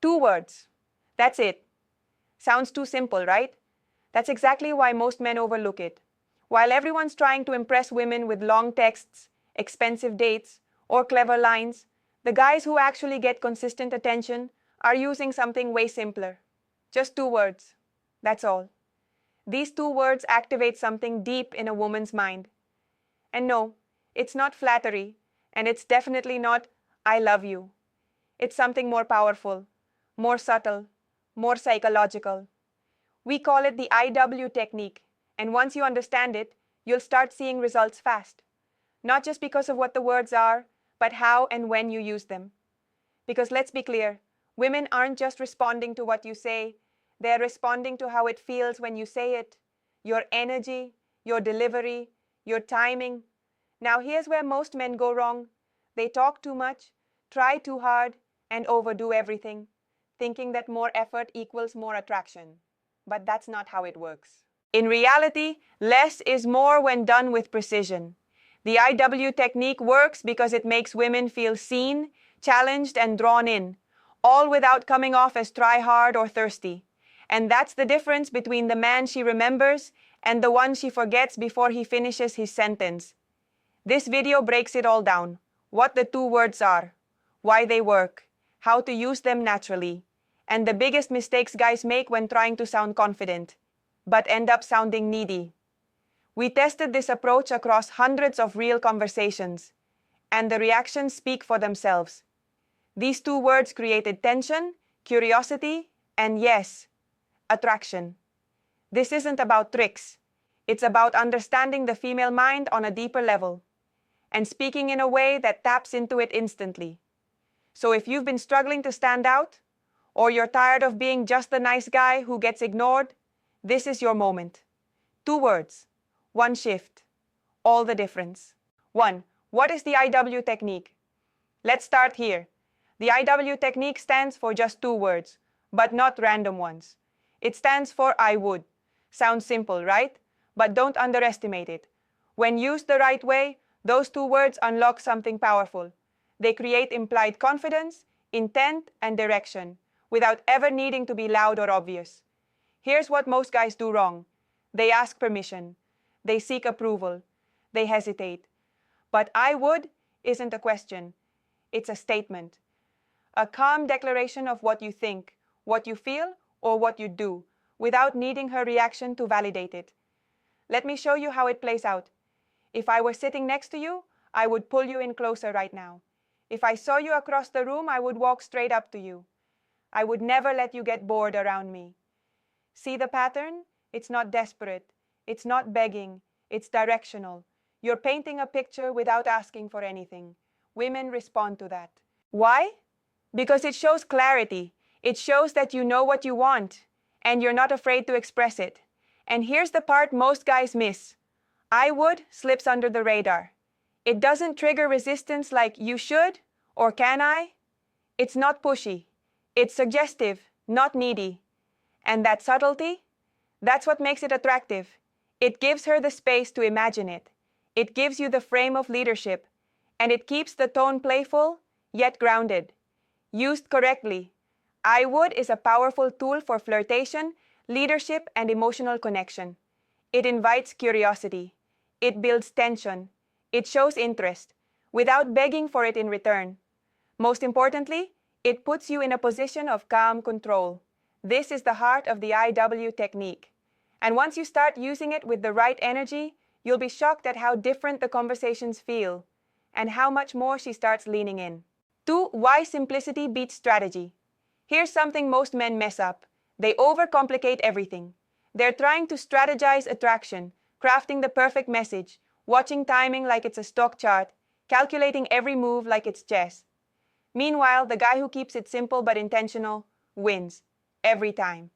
2 words. That's it. Sounds too simple, right? That's exactly why most men overlook it. While everyone's trying to impress women with long texts, expensive dates, or clever lines, the guys who actually get consistent attention are using something way simpler. Just 2 words. That's all. These 2 words activate something deep in a woman's mind. And no, it's not flattery, and it's definitely not, I love you. It's something more powerful, more subtle, more psychological. We call it the IW technique, and once you understand it, you'll start seeing results fast. Not just because of what the words are, but how and when you use them. Because let's be clear, women aren't just responding to what you say, they're responding to how it feels when you say it, your energy, your delivery, your timing. Now here's where most men go wrong. They talk too much, try too hard, and overdo everything, thinking that more effort equals more attraction. But that's not how it works. In reality, less is more when done with precision. The IW technique works because it makes women feel seen, challenged, and drawn in, all without coming off as try-hard or thirsty. And that's the difference between the man she remembers and the one she forgets before he finishes his sentence. This video breaks it all down: what the 2 words are, why they work, how to use them naturally, and the biggest mistakes guys make when trying to sound confident, but end up sounding needy. We tested this approach across hundreds of real conversations, and the reactions speak for themselves. These 2 words created tension, curiosity, and yes, attraction. This isn't about tricks. It's about understanding the female mind on a deeper level and speaking in a way that taps into it instantly. So if you've been struggling to stand out, or you're tired of being just the nice guy who gets ignored, this is your moment. 2 words, 1 shift, all the difference. 1. What is the IW technique? Let's start here. The IW technique stands for just 2 words, but not random ones. It stands for I would. Sounds simple, right? But don't underestimate it. When used the right way, those 2 words unlock something powerful. They create implied confidence, intent, and direction, without ever needing to be loud or obvious. Here's what most guys do wrong. They ask permission. They seek approval. They hesitate. But I would isn't a question. It's a statement. A calm declaration of what you think, what you feel, or what you do, without needing her reaction to validate it. Let me show you how it plays out. If I were sitting next to you, I would pull you in closer right now. If I saw you across the room, I would walk straight up to you. I would never let you get bored around me. See the pattern? It's not desperate. It's not begging. It's directional. You're painting a picture without asking for anything. Women respond to that. Why? Because it shows clarity. It shows that you know what you want, and you're not afraid to express it. And here's the part most guys miss. I would slips under the radar. It doesn't trigger resistance like you should or can I. It's not pushy. It's suggestive, not needy. And that subtlety, that's what makes it attractive. It gives her the space to imagine it. It gives you the frame of leadership, and it keeps the tone playful, yet grounded. Used correctly, I would is a powerful tool for flirtation, leadership, and emotional connection. It invites curiosity. It builds tension. It shows interest, without begging for it in return. Most importantly, it puts you in a position of calm control. This is the heart of the IW technique. And once you start using it with the right energy, you'll be shocked at how different the conversations feel, and how much more she starts leaning in. 2. Why simplicity beats strategy. Here's something most men mess up. They overcomplicate everything. They're trying to strategize attraction, crafting the perfect message, watching timing like it's a stock chart, calculating every move like it's chess. Meanwhile, the guy who keeps it simple but intentional wins, every time.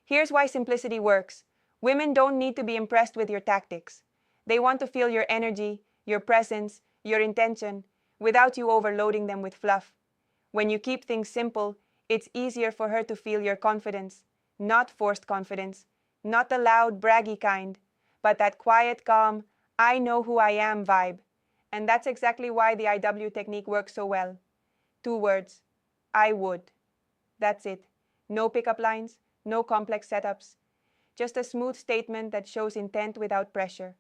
Here's why simplicity works. Women don't need to be impressed with your tactics. They want to feel your energy, your presence, your intention, without you overloading them with fluff. When you keep things simple, it's easier for her to feel your confidence, not forced confidence, not the loud, braggy kind, but that quiet, calm, I know who I am vibe. And that's exactly why the IW technique works so well. 2 words, I would. That's it. No pickup lines, no complex setups. Just a smooth statement that shows intent without pressure.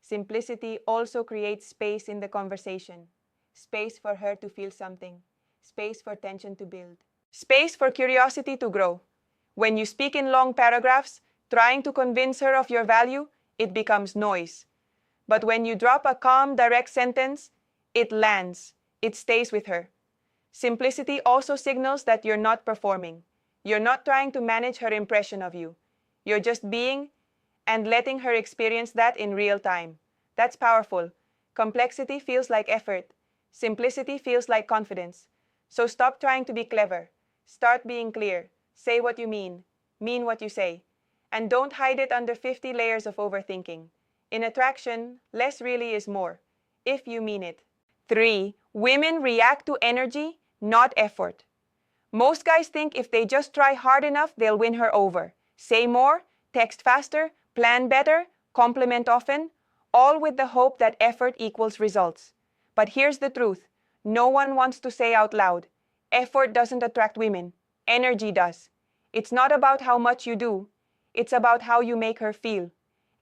Simplicity also creates space in the conversation. Space for her to feel something. Space for tension to build. Space for curiosity to grow. When you speak in long paragraphs, trying to convince her of your value, it becomes noise. But when you drop a calm, direct sentence, it lands. It stays with her. Simplicity also signals that you're not performing. You're not trying to manage her impression of you. You're just being and letting her experience that in real time. That's powerful. Complexity feels like effort. Simplicity feels like confidence. So stop trying to be clever. Start being clear. Say what you mean what you say. And don't hide it under 50 layers of overthinking. In attraction, less really is more, if you mean it. 3. Women react to energy, not effort. Most guys think if they just try hard enough, they'll win her over. Say more, text faster, plan better, compliment often, all with the hope that effort equals results. But here's the truth. No one wants to say out loud, effort doesn't attract women. Energy does. It's not about how much you do. It's about how you make her feel.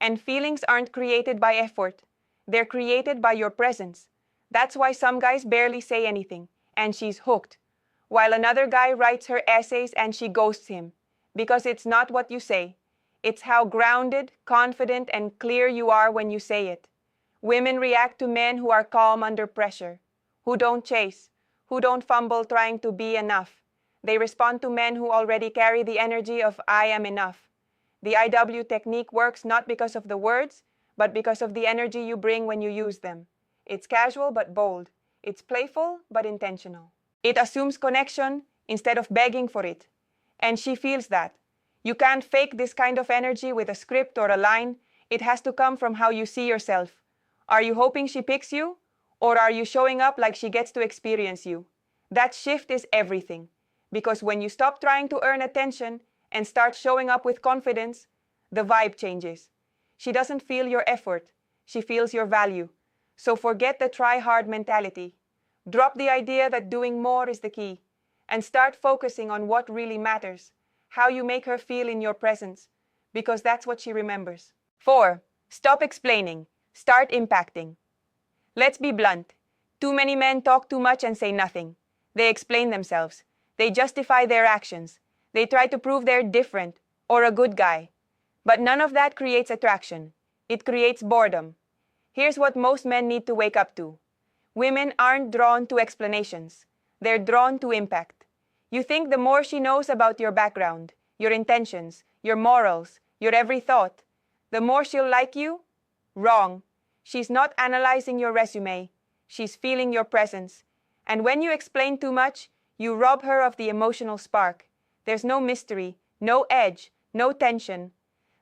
And feelings aren't created by effort. They're created by your presence. That's why some guys barely say anything, and she's hooked, while another guy writes her essays and she ghosts him. Because it's not what you say. It's how grounded, confident, and clear you are when you say it. Women react to men who are calm under pressure, who don't chase, who don't fumble trying to be enough. They respond to men who already carry the energy of I am enough. The IW technique works not because of the words, but because of the energy you bring when you use them. It's casual but bold. It's playful but intentional. It assumes connection instead of begging for it. And she feels that. You can't fake this kind of energy with a script or a line. It has to come from how you see yourself. Are you hoping she picks you? Or are you showing up like she gets to experience you? That shift is everything. Because when you stop trying to earn attention and start showing up with confidence, the vibe changes. She doesn't feel your effort. She feels your value. So forget the try-hard mentality. Drop the idea that doing more is the key. And start focusing on what really matters. How you make her feel in your presence. Because that's what she remembers. 4. Stop explaining. Start impacting. Let's be blunt. Too many men talk too much and say nothing. They explain themselves. They justify their actions. They try to prove they're different or a good guy. But none of that creates attraction. It creates boredom. Here's what most men need to wake up to. Women aren't drawn to explanations. They're drawn to impact. You think the more she knows about your background, your intentions, your morals, your every thought, the more she'll like you? Wrong. She's not analyzing your resume. She's feeling your presence. And when you explain too much, you rob her of the emotional spark. There's no mystery, no edge, no tension.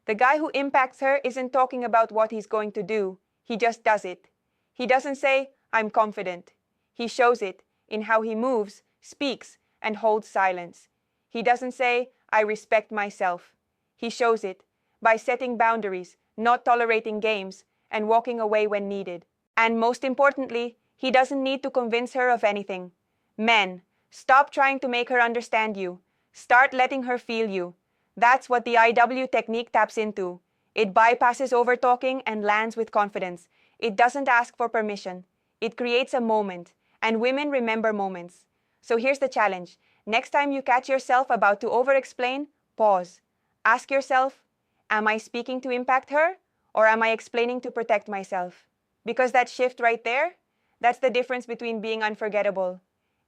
The guy who impacts her isn't talking about what he's going to do. He just does it. He doesn't say, I'm confident. He shows it in how he moves, speaks, and holds silence. He doesn't say, I respect myself. He shows it by setting boundaries, not tolerating games, and walking away when needed. And most importantly, he doesn't need to convince her of anything. Men, stop trying to make her understand you. Start letting her feel you. That's what the IW technique taps into. It bypasses over-talking and lands with confidence. It doesn't ask for permission. It creates a moment, and women remember moments. So here's the challenge. Next time you catch yourself about to over-explain, pause. Ask yourself, am I speaking to impact her, or am I explaining to protect myself? Because that shift right there, that's the difference between being unforgettable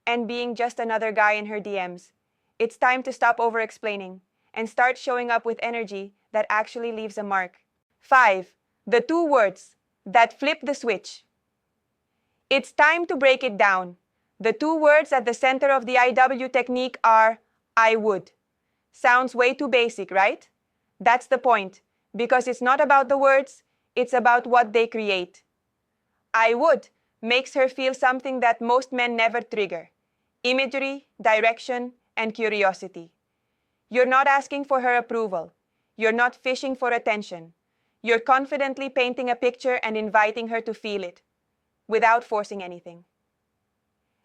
and being just another guy in her DMs. It's time to stop over-explaining and start showing up with energy that actually leaves a mark. 5. The 2 words that flip the switch. It's time to break it down. The 2 words at the center of the IW technique are, I would. Sounds way too basic, right? That's the point, because it's not about the words, it's about what they create. I would makes her feel something that most men never trigger. Imagery, direction, and curiosity. You're not asking for her approval. You're not fishing for attention. You're confidently painting a picture and inviting her to feel it, without forcing anything.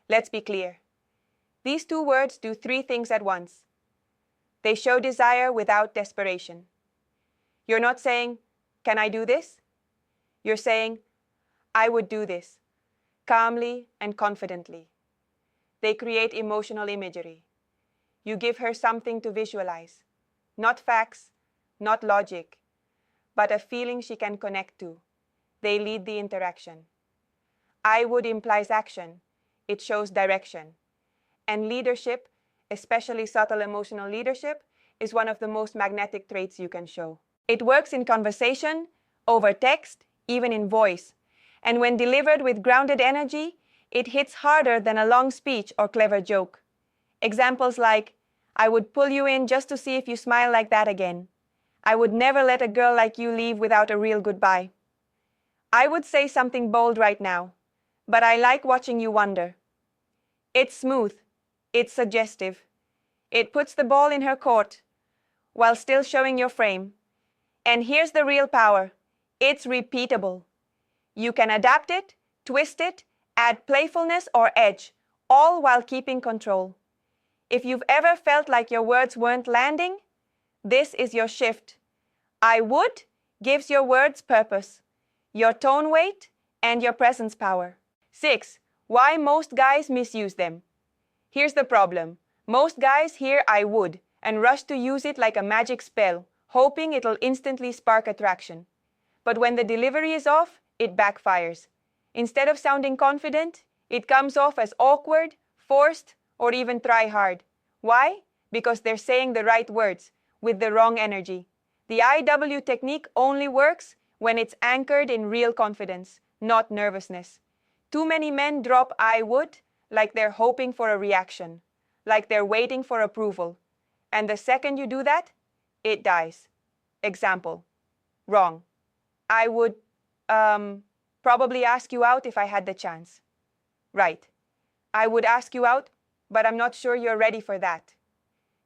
Let's be clear. These two words do three things at once. They show desire without desperation. You're not saying, "Can I do this?" You're saying, "I would do this," calmly and confidently. They create emotional imagery. You give her something to visualize, not facts, not logic, but a feeling she can connect to. They lead the interaction. "I would" implies action. It shows direction. And leadership, especially subtle emotional leadership, is one of the most magnetic traits you can show. It works in conversation, over text, even in voice. And when delivered with grounded energy, it hits harder than a long speech or clever joke. Examples like, "I would pull you in just to see if you smile like that again. I would never let a girl like you leave without a real goodbye. I would say something bold right now, but I like watching you wonder." It's smooth. It's suggestive. It puts the ball in her court while still showing your frame. And here's the real power. It's repeatable. You can adapt it, twist it, add playfulness or edge, all while keeping control. If you've ever felt like your words weren't landing, this is your shift. "I would" gives your words purpose, your tone weight, and your presence power. 6. Why most guys misuse them. Here's the problem. Most guys hear "I would" and rush to use it like a magic spell, hoping it'll instantly spark attraction. But when the delivery is off, it backfires. Instead of sounding confident, it comes off as awkward, forced, or even try hard. Why? Because they're saying the right words, with the wrong energy. The IW technique only works when it's anchored in real confidence, not nervousness. Too many men drop "I would" like they're hoping for a reaction, like they're waiting for approval. And the second you do that, it dies. Example. Wrong. "I would probably ask you out if I had the chance." Right. "I would ask you out, but I'm not sure you're ready for that."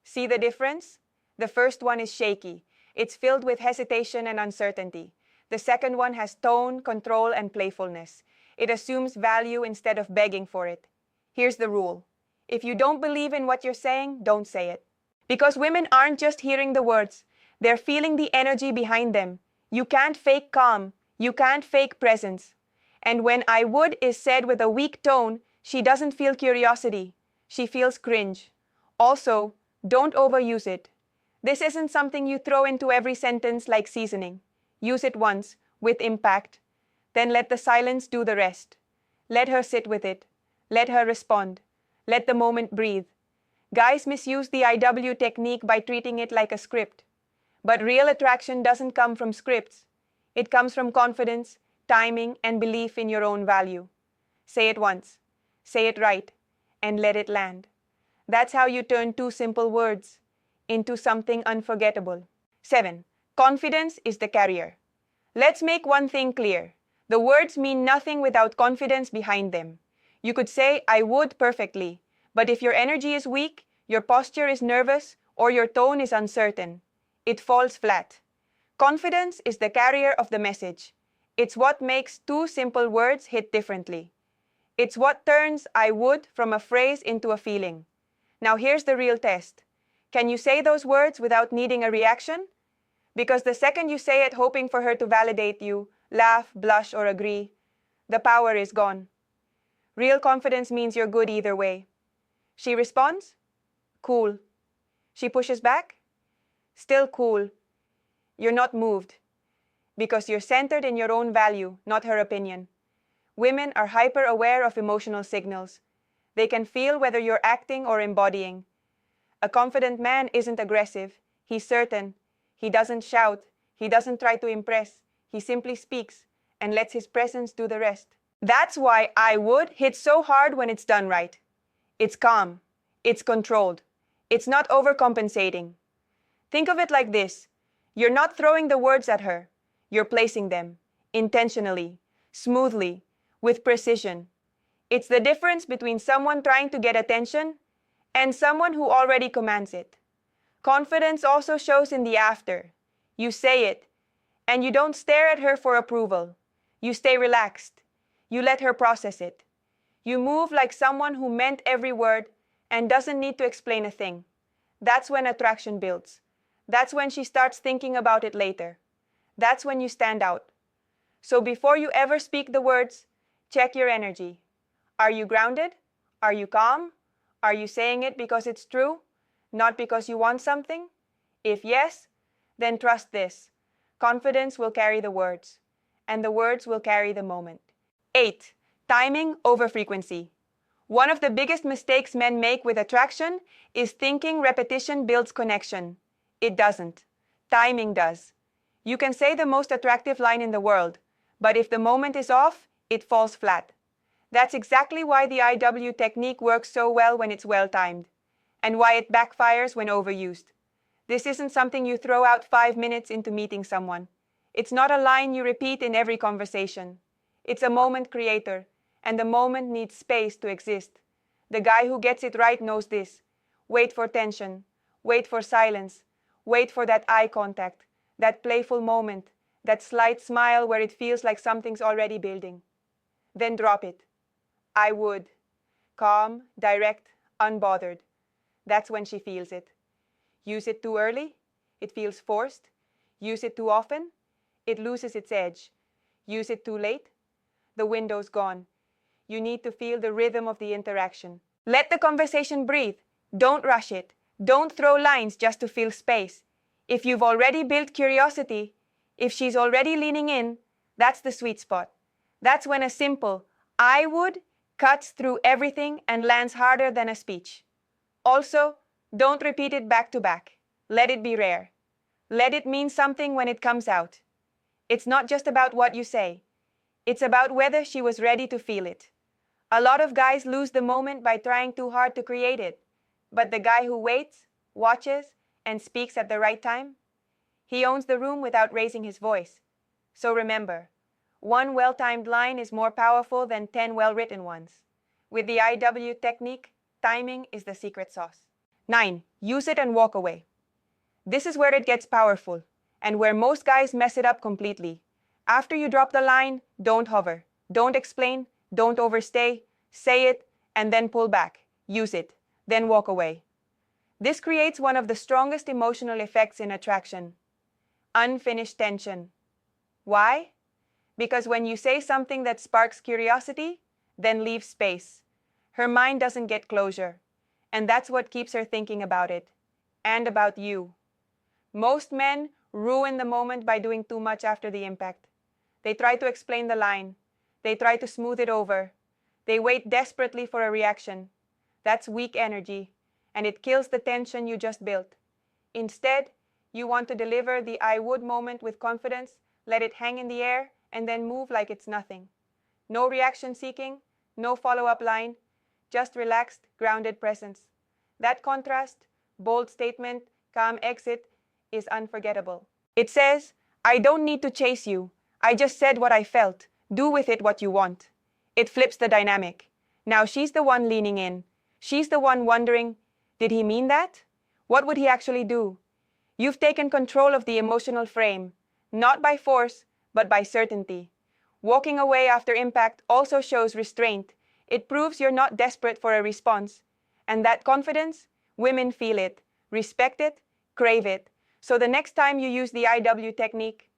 See the difference? The first one is shaky. It's filled with hesitation and uncertainty. The second one has tone, control, and playfulness. It assumes value instead of begging for it. Here's the rule. If you don't believe in what you're saying, don't say it. Because women aren't just hearing the words, they're feeling the energy behind them. You can't fake calm. You can't fake presence. And when "I would" is said with a weak tone, she doesn't feel curiosity. She feels cringe. Also, don't overuse it. This isn't something you throw into every sentence like seasoning. Use it once, with impact. Then let the silence do the rest. Let her sit with it. Let her respond. Let the moment breathe. Guys misuse the IW technique by treating it like a script. But real attraction doesn't come from scripts. It comes from confidence, timing, and belief in your own value. Say it once. Say it right. And let it land. That's how you turn two simple words into something unforgettable. 7. Confidence is the carrier. Let's make one thing clear. The words mean nothing without confidence behind them. You could say "I would" perfectly, but if your energy is weak, your posture is nervous, or your tone is uncertain, it falls flat. Confidence is the carrier of the message. It's what makes two simple words hit differently. It's what turns "I would" from a phrase into a feeling. Now here's the real test. Can you say those words without needing a reaction? Because the second you say it hoping for her to validate you, laugh, blush, or agree, the power is gone. Real confidence means you're good either way. She responds? Cool. She pushes back? Still cool. You're not moved. Because you're centered in your own value, not her opinion. Women are hyper-aware of emotional signals. They can feel whether you're acting or embodying. A confident man isn't aggressive. He's certain. He doesn't shout. He doesn't try to impress. He simply speaks and lets his presence do the rest. That's why "I would" hits so hard when it's done right. It's calm. It's controlled. It's not overcompensating. Think of it like this. You're not throwing the words at her. You're placing them, intentionally, smoothly, with precision. It's the difference between someone trying to get attention and someone who already commands it. Confidence also shows in the after. You say it, and you don't stare at her for approval. You stay relaxed. You let her process it. You move like someone who meant every word, and doesn't need to explain a thing. That's when attraction builds. That's when she starts thinking about it later. That's when you stand out. So before you ever speak the words, check your energy. Are you grounded? Are you calm? Are you saying it because it's true, not because you want something? If yes, then trust this. Confidence will carry the words, and the words will carry the moment. 8. Timing over frequency. One of the biggest mistakes men make with attraction is thinking repetition builds connection. It doesn't. Timing does. You can say the most attractive line in the world, but if the moment is off, it falls flat. That's exactly why the IW technique works so well when it's well timed, and why it backfires when overused. This isn't something you throw out 5 minutes into meeting someone. It's not a line you repeat in every conversation. It's a moment creator, and the moment needs space to exist. The guy who gets it right knows this. Wait for tension. Wait for silence. Wait for that eye contact, that playful moment, that slight smile where it feels like something's already building. Then drop it. I would. Calm, direct, unbothered. That's when she feels it. Use it too early, it feels forced. Use it too often, it loses its edge. Use it too late, the window's gone. You need to feel the rhythm of the interaction. Let the conversation breathe. Don't rush it. Don't throw lines just to fill space. If you've already built curiosity, if she's already leaning in, that's the sweet spot. That's when a simple "I would" cuts through everything and lands harder than a speech. Also, don't repeat it back to back. Let it be rare. Let it mean something when it comes out. It's not just about what you say. It's about whether she was ready to feel it. A lot of guys lose the moment by trying too hard to create it. But the guy who waits, watches, and speaks at the right time, he owns the room without raising his voice. So remember, one well-timed line is more powerful than 10 well-written ones. With the IW technique, timing is the secret sauce. 9. Use it and walk away. This is where it gets powerful, and where most guys mess it up completely. After you drop the line, don't hover. Don't explain. Don't overstay. Say it, and then pull back. Use it, then walk away. This creates one of the strongest emotional effects in attraction. Unfinished tension. Why? Because when you say something that sparks curiosity, then leave space. Her mind doesn't get closure. And that's what keeps her thinking about it. And about you. Most men ruin the moment by doing too much after the impact. They try to explain the line. They try to smooth it over. They wait desperately for a reaction. That's weak energy, and it kills the tension you just built. Instead, you want to deliver the "I would" moment with confidence, let it hang in the air, and then move like it's nothing. No reaction seeking, no follow-up line, just relaxed, grounded presence. That contrast, bold statement, calm exit, is unforgettable. It says, I don't need to chase you. I just said what I felt. Do with it what you want. It flips the dynamic. Now she's the one leaning in. She's the one wondering, did he mean that? What would he actually do? You've taken control of the emotional frame, not by force, but by certainty. Walking away after impact also shows restraint. It proves you're not desperate for a response. And that confidence, women feel it, respect it, crave it. So the next time you use the IW technique,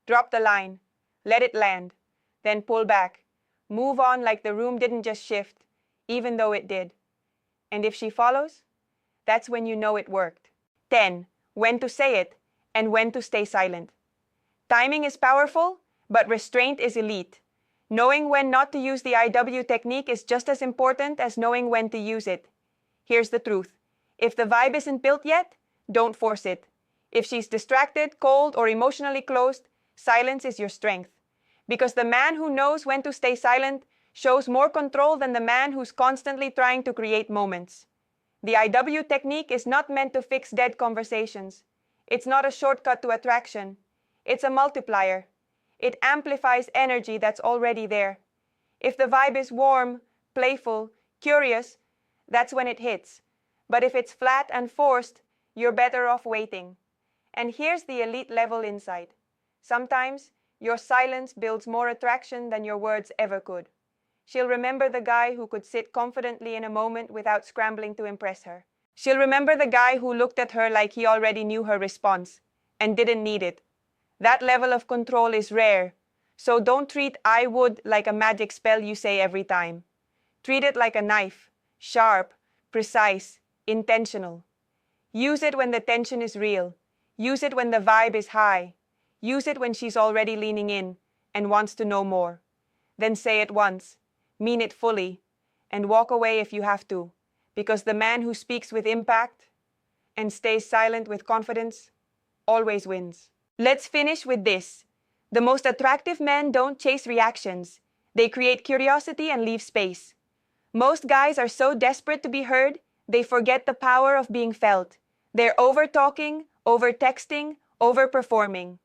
drop the line, let it land, then pull back. Move on like the room didn't just shift, even though it did. And if she follows, that's when you know it worked. 10. When to say it and when to stay silent. Timing is powerful, but restraint is elite. Knowing when not to use the IW technique is just as important as knowing when to use it. Here's the truth. If the vibe isn't built yet, don't force it. If she's distracted, cold, or emotionally closed, silence is your strength. Because the man who knows when to stay silent shows more control than the man who's constantly trying to create moments. The IW technique is not meant to fix dead conversations. It's not a shortcut to attraction. It's a multiplier. It amplifies energy that's already there. If the vibe is warm, playful, curious, that's when it hits. But if it's flat and forced, you're better off waiting. And here's the elite level insight. Sometimes, your silence builds more attraction than your words ever could. She'll remember the guy who could sit confidently in a moment without scrambling to impress her. She'll remember the guy who looked at her like he already knew her response and didn't need it. That level of control is rare, so don't treat "I would" like a magic spell you say every time. Treat it like a knife, sharp, precise, intentional. Use it when the tension is real. Use it when the vibe is high. Use it when she's already leaning in and wants to know more. Then say it once, mean it fully, and walk away if you have to, because the man who speaks with impact and stays silent with confidence always wins. Let's finish with this. The most attractive men don't chase reactions. They create curiosity and leave space. Most guys are so desperate to be heard, they forget the power of being felt. They're over-talking, over-texting, over-performing.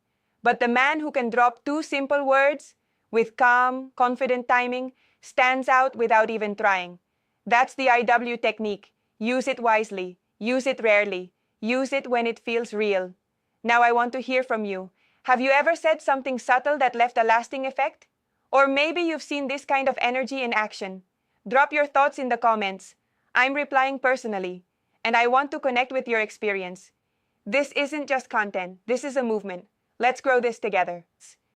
But the man who can drop two simple words with calm, confident timing stands out without even trying. That's the IW technique. Use it wisely. Use it rarely. Use it when it feels real. Now I want to hear from you. Have you ever said something subtle that left a lasting effect? Or maybe you've seen this kind of energy in action. Drop your thoughts in the comments. I'm replying personally, and I want to connect with your experience. This isn't just content. This is a movement. Let's grow this together.